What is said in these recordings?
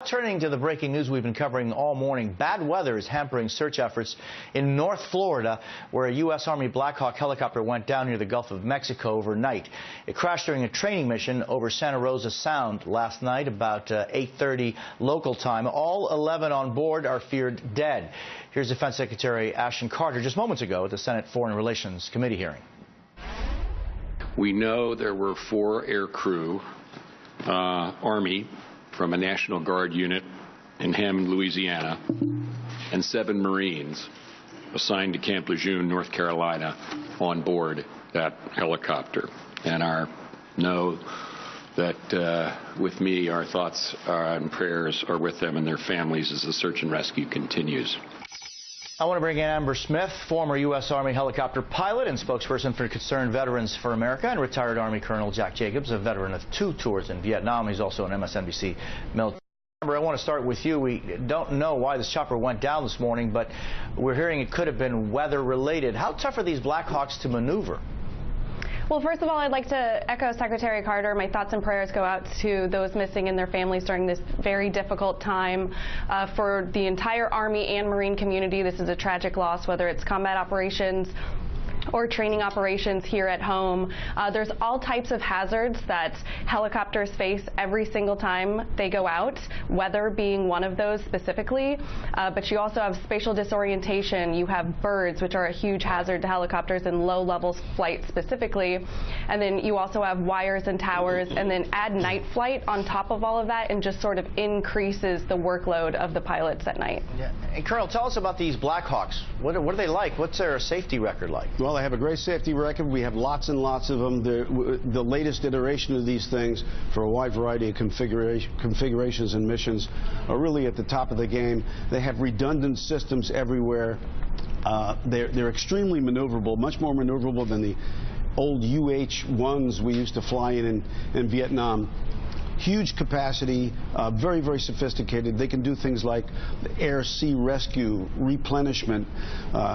Turning to the breaking news we've been covering all morning, bad weather is hampering search efforts in North Florida, where a U.S. Army Black Hawk helicopter went down near the Gulf of Mexico overnight. It crashed during a training mission over Santa Rosa Sound last night about 8:30 local time. All 11 on board are feared dead. Here's Defense Secretary Ashton Carter just moments ago at the Senate Foreign Relations Committee hearing. We know there were 4 air crew, Army, from a National Guard unit in Hammond, Louisiana, and 7 Marines assigned to Camp Lejeune, North Carolina, on board that helicopter. And know that with me, our thoughts and prayers are with them and their families as the search and rescue continues. I want to bring in Amber Smith, former U.S. Army helicopter pilot and spokesperson for Concerned Veterans for America, and retired Army Colonel Jack Jacobs, a veteran of 2 tours in Vietnam. He's also an MSNBC military. Amber, I want to start with you. We don't know why this chopper went down this morning, but we're hearing it could have been weather-related. How tough are these Black Hawks to maneuver? Well, first of all, I'd like to echo Secretary Carter. My thoughts and prayers go out to those missing and their families during this very difficult time. For the entire Army and Marine community, this is a tragic loss, whether it's combat operations or training operations here at home. There's all types of hazards that helicopters face every single time they go out, weather being one of those specifically. But you also have spatial disorientation. You have birds, which are a huge hazard to helicopters in low-level flight specifically. And then you also have wires and towers, and then add night flight on top of all of that, and just sort of increases the workload of the pilots at night. Yeah. And Colonel, tell us about these Black Hawks. What are they like? What's their safety record like? Well, they have a great safety record. We have lots and lots of them. The latest iteration of these things for a wide variety of configurations and missions are really at the top of the game. They have redundant systems everywhere. They're extremely maneuverable, much more maneuverable than the old UH-1s we used to fly in Vietnam. Huge capacity, very, very sophisticated. They can do things like air-sea rescue, replenishment,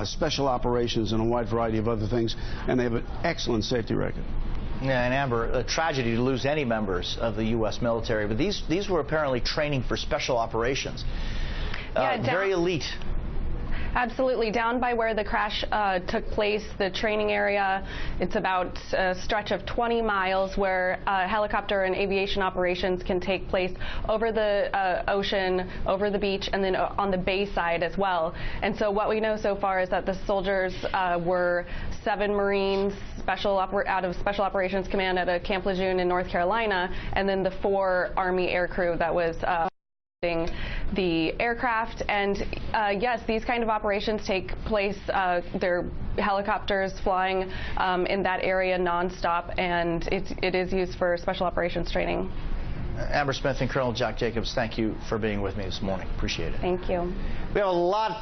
special operations, and a wide variety of other things. And they have an excellent safety record. Yeah, and Amber, a tragedy to lose any members of the U.S. military, but these were apparently training for special operations. Very elite. Absolutely. Down by where the crash took place, the training area, it's about a stretch of 20 miles where helicopter and aviation operations can take place over the ocean, over the beach, and then on the bay side as well. And so what we know so far is that the soldiers were 7 Marines out of Special Operations Command at a Camp Lejeune in North Carolina, and then the 4 Army air crew that was the aircraft. And yes, these kind of operations take place. They're helicopters flying in that area nonstop, and it is used for special operations training. Amber Smith and Colonel Jack Jacobs, thank you for being with me this morning. Appreciate it. Thank you. We have a lot